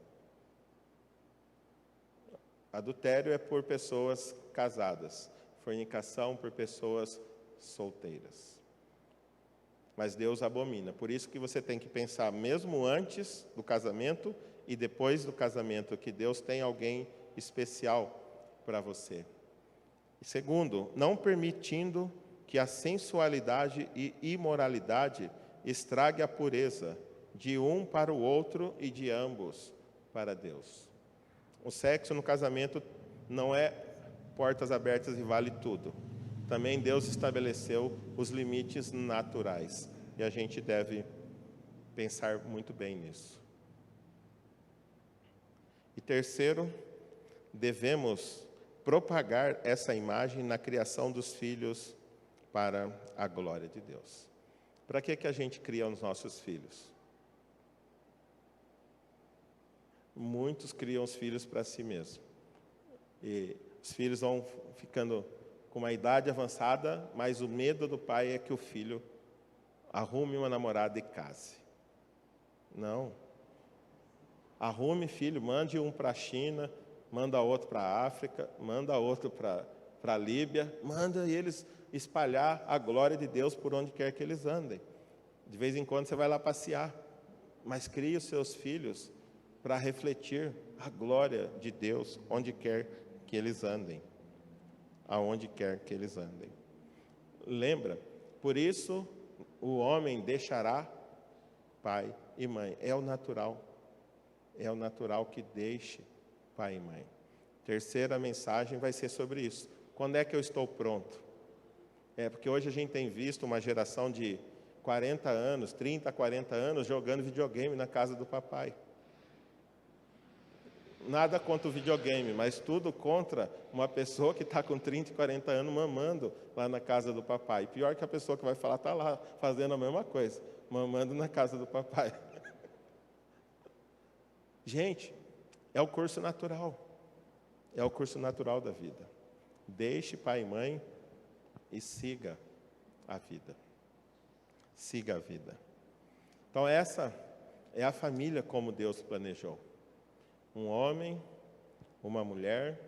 Adultério é por pessoas casadas, fornicação por pessoas solteiras. Mas Deus abomina. Por isso que você tem que pensar, mesmo antes do casamento e depois do casamento, que Deus tem alguém especial para você. E segundo, não permitindo que a sensualidade e imoralidade estrague a pureza de um para o outro e de ambos para Deus. O sexo no casamento não é portas abertas e vale tudo. Também Deus estabeleceu os limites naturais. E a gente deve pensar muito bem nisso. E terceiro, devemos propagar essa imagem na criação dos filhos para a glória de Deus. Para que a gente cria os nossos filhos? Muitos criam os filhos para si mesmos. E os filhos vão ficando com uma idade avançada, mas o medo do pai é que o filho arrume uma namorada e case. Não. Arrume filho, mande um para a China, manda outro para a África, manda outro para a Líbia, manda eles espalhar a glória de Deus por onde quer que eles andem. De vez em quando você vai lá passear, mas crie os seus filhos para refletir a glória de Deus onde quer que eles andem. Aonde quer que eles andem. Lembra? Por isso, o homem deixará pai e mãe. É o natural. É o natural que deixe pai e mãe. Terceira mensagem vai ser sobre isso. Quando é que eu estou pronto? Porque hoje a gente tem visto uma geração de 40 anos, 30, 40 anos, jogando videogame na casa do papai. Nada contra o videogame, mas tudo contra uma pessoa que está com 30 e 40 anos mamando lá na casa do papai. Pior que a pessoa que vai falar está lá fazendo a mesma coisa, mamando na casa do papai. Gente, é o curso natural. É o curso natural da vida. Deixe pai e mãe e siga a vida. Siga a vida. Então essa é a família como Deus planejou. Um homem, uma mulher,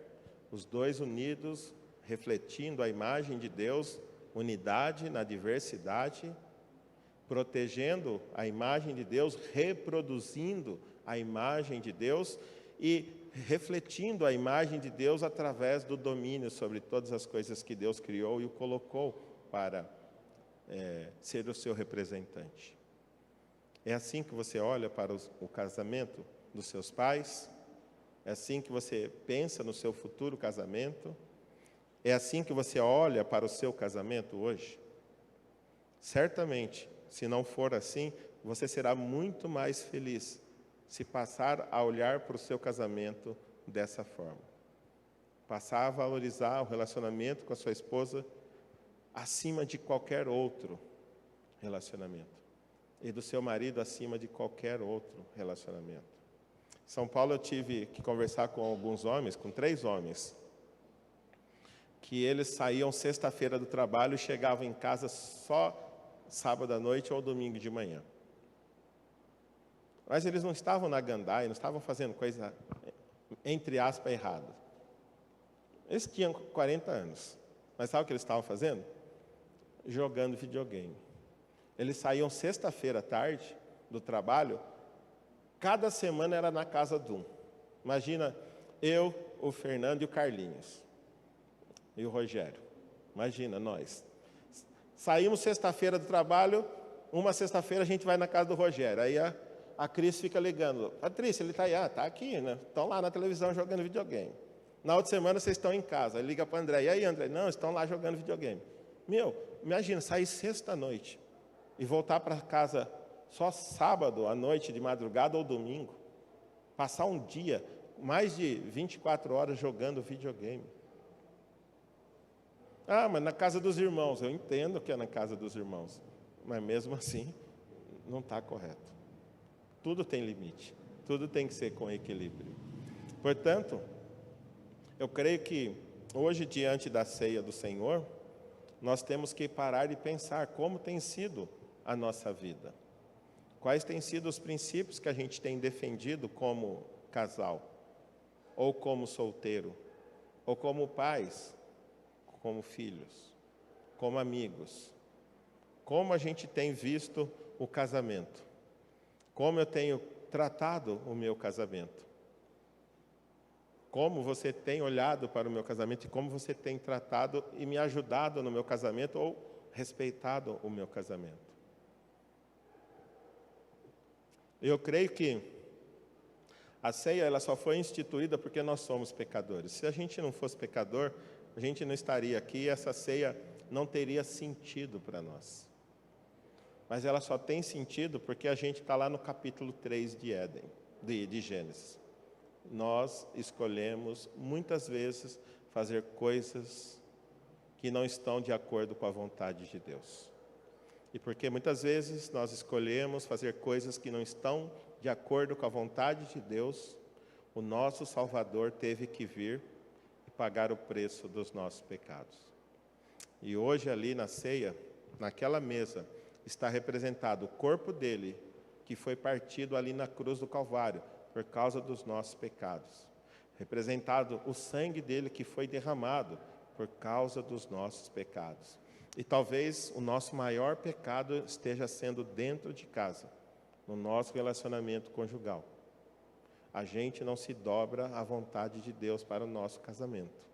os dois unidos, refletindo a imagem de Deus, unidade na diversidade, protegendo a imagem de Deus, reproduzindo a imagem de Deus e refletindo a imagem de Deus através do domínio sobre todas as coisas que Deus criou e o colocou para ser o seu representante. É assim que você olha para o casamento dos seus pais? É assim que você pensa no seu futuro casamento? É assim que você olha para o seu casamento hoje? Certamente, se não for assim, você será muito mais feliz se passar a olhar para o seu casamento dessa forma. Passar a valorizar o relacionamento com a sua esposa acima de qualquer outro relacionamento. E do seu marido acima de qualquer outro relacionamento. Em São Paulo eu tive que conversar com alguns homens, com 3 homens, que eles saíam sexta-feira do trabalho e chegavam em casa só sábado à noite ou domingo de manhã. Mas eles não estavam na gandaia, não estavam fazendo coisa, entre aspas, errada. Eles tinham 40 anos. Mas sabe o que eles estavam fazendo? Jogando videogame. Eles saíam sexta-feira à tarde do trabalho, cada semana era na casa de um. Imagina eu, o Fernando e o Carlinhos. E o Rogério. Imagina, nós. Saímos sexta-feira do trabalho, uma sexta-feira a gente vai na casa do Rogério. Aí a Cris fica ligando. Patrícia, ele está aí? Ah, está aqui, né? Estão lá na televisão jogando videogame. Na outra semana vocês estão em casa. Aí liga para o André. E aí, André? Não, estão lá jogando videogame. Meu, imagina, sair sexta-noite e voltar para casa só sábado à noite, de madrugada ou domingo. Passar um dia, mais de 24 horas jogando videogame. Ah, mas na casa dos irmãos. Eu entendo que é na casa dos irmãos. Mas mesmo assim, não está correto. Tudo tem limite. Tudo tem que ser com equilíbrio. Portanto, eu creio que hoje, diante da ceia do Senhor, nós temos que parar e pensar como tem sido a nossa vida. Quais têm sido os princípios que a gente tem defendido como casal, ou como solteiro, ou como pais, como filhos, como amigos. Como a gente tem visto o casamento. Como eu tenho tratado o meu casamento. Como você tem olhado para o meu casamento e como você tem tratado e me ajudado no meu casamento ou respeitado o meu casamento. Eu creio que a ceia ela só foi instituída porque nós somos pecadores. Se a gente não fosse pecador, a gente não estaria aqui e essa ceia não teria sentido para nós. Mas ela só tem sentido porque a gente está lá no capítulo 3 de Gênesis. Nós escolhemos, muitas vezes, fazer coisas que não estão de acordo com a vontade de Deus. E porque muitas vezes nós escolhemos fazer coisas que não estão de acordo com a vontade de Deus, o nosso Salvador teve que vir e pagar o preço dos nossos pecados. E hoje ali na ceia, naquela mesa, está representado o corpo dele, que foi partido ali na cruz do Calvário, por causa dos nossos pecados. Representado o sangue dele que foi derramado por causa dos nossos pecados. E talvez o nosso maior pecado esteja sendo dentro de casa, no nosso relacionamento conjugal. A gente não se dobra à vontade de Deus para o nosso casamento.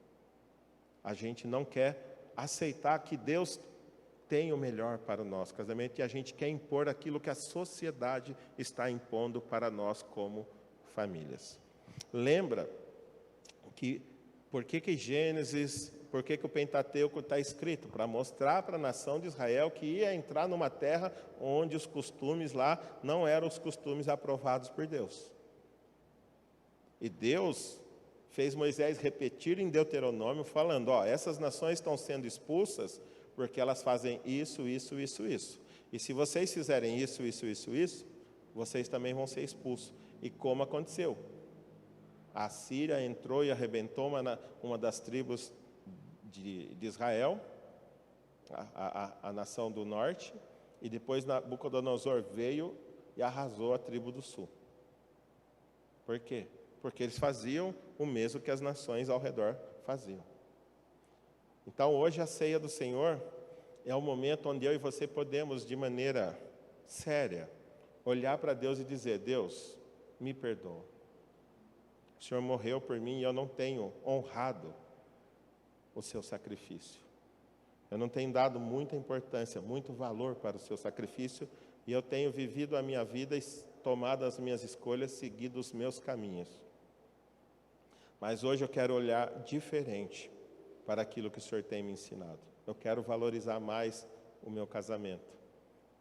A gente não quer aceitar que Deus tem o melhor para o nosso casamento e a gente quer impor aquilo que a sociedade está impondo para nós como famílias. Lembra que por que Gênesis, por que o Pentateuco está escrito? Para mostrar para a nação de Israel que ia entrar numa terra onde os costumes lá não eram os costumes aprovados por Deus. E Deus fez Moisés repetir em Deuteronômio falando, essas nações estão sendo expulsas porque elas fazem isso, isso, isso, isso. E se vocês fizerem isso, isso, isso, isso, vocês também vão ser expulsos. E como aconteceu? A Síria entrou e arrebentou uma das tribos de Israel, a nação do norte, e depois Nabucodonosor veio e arrasou a tribo do sul. Por quê? Porque eles faziam o mesmo que as nações ao redor faziam. Então, hoje a ceia do Senhor é o momento onde eu e você podemos, de maneira séria, olhar para Deus e dizer, Deus, me perdoa. O Senhor morreu por mim e eu não tenho honrado o seu sacrifício. Eu não tenho dado muita importância, muito valor para o seu sacrifício e eu tenho vivido a minha vida e tomado as minhas escolhas, seguido os meus caminhos. Mas hoje eu quero olhar diferente para aquilo que o Senhor tem me ensinado. Eu quero valorizar mais o meu casamento.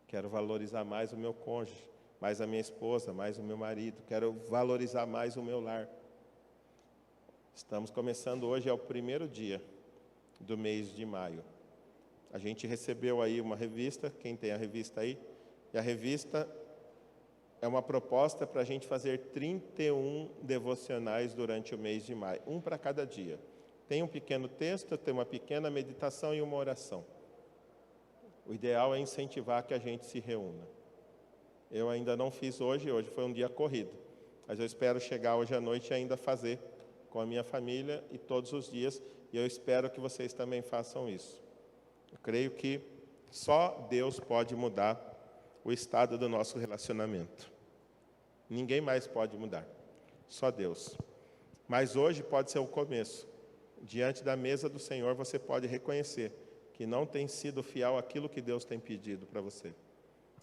Quero valorizar mais o meu cônjuge. mais a minha esposa, mais o meu marido, quero valorizar mais o meu lar. Estamos começando hoje, é o primeiro dia do mês de maio. A gente recebeu aí uma revista, quem tem a revista aí? E a revista é uma proposta para a gente fazer 31 devocionais durante o mês de maio, um para cada dia. Tem um pequeno texto, tem uma pequena meditação e uma oração. O ideal é incentivar que a gente se reúna. Eu ainda não fiz hoje foi um dia corrido, mas eu espero chegar hoje à noite e ainda fazer com a minha família e todos os dias, e eu espero que vocês também façam isso. Eu creio que só Deus pode mudar o estado do nosso relacionamento. Ninguém mais pode mudar, só Deus. Mas hoje pode ser o começo. Diante da mesa do Senhor, você pode reconhecer que não tem sido fiel àquilo que Deus tem pedido para você.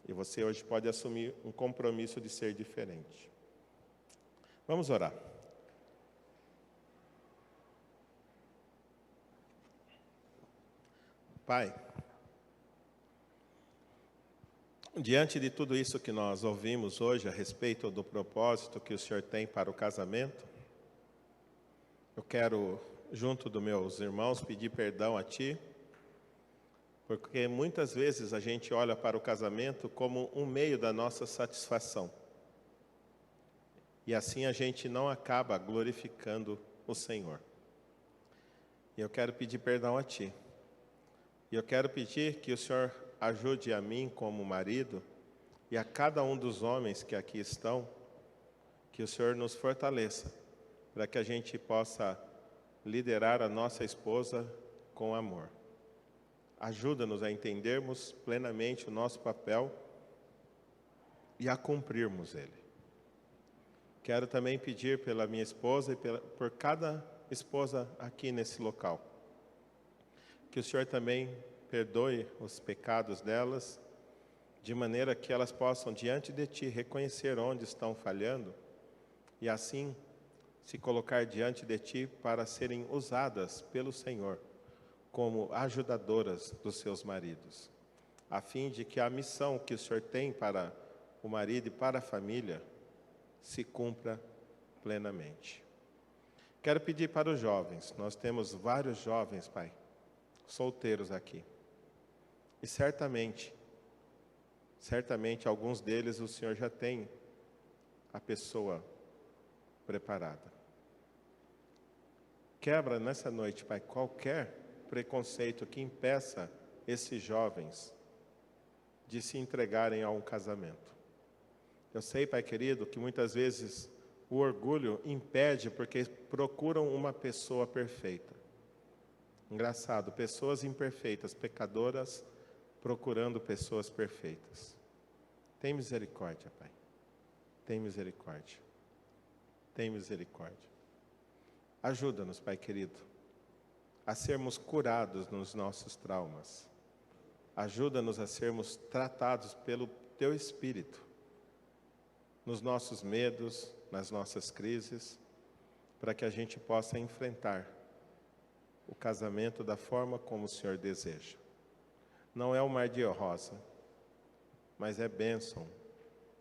E você hoje pode assumir um compromisso de ser diferente. Vamos orar. Pai, diante de tudo isso que nós ouvimos hoje a respeito do propósito que o Senhor tem para o casamento, eu quero, junto dos meus irmãos, pedir perdão a Ti, porque muitas vezes a gente olha para o casamento como um meio da nossa satisfação. E assim a gente não acaba glorificando o Senhor. E eu quero pedir perdão a Ti. E eu quero pedir que o Senhor ajude a mim como marido e a cada um dos homens que aqui estão, que o Senhor nos fortaleça, para que a gente possa liderar a nossa esposa com amor. Ajuda-nos a entendermos plenamente o nosso papel e a cumprirmos ele. Quero também pedir pela minha esposa e por cada esposa aqui nesse local, que o Senhor também perdoe os pecados delas, de maneira que elas possam, diante de Ti, reconhecer onde estão falhando e assim se colocar diante de Ti para serem usadas pelo Senhor como ajudadoras dos seus maridos, a fim de que a missão que o Senhor tem para o marido e para a família se cumpra plenamente. Quero pedir para os jovens, nós temos vários jovens, Pai, solteiros aqui. E certamente alguns deles o Senhor já tem a pessoa preparada. Quebra nessa noite, Pai, qualquer preconceito que impeça esses jovens de se entregarem a um casamento. Eu sei, Pai querido, que muitas vezes o orgulho impede porque procuram uma pessoa perfeita. Engraçado, pessoas imperfeitas, pecadoras, procurando pessoas perfeitas. Tem misericórdia, Pai. Tem misericórdia. Tem misericórdia. Ajuda-nos, Pai querido, a sermos curados nos nossos traumas. Ajuda-nos a sermos tratados pelo Teu Espírito, nos nossos medos, nas nossas crises, para que a gente possa enfrentar o casamento da forma como o Senhor deseja. Não é um mar de rosa, mas é bênção,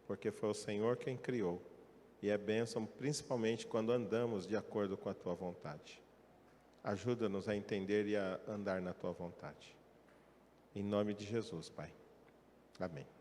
porque foi o Senhor quem criou. E é bênção principalmente quando andamos de acordo com a Tua vontade. Ajuda-nos a entender e a andar na Tua vontade. Em nome de Jesus, Pai. Amém.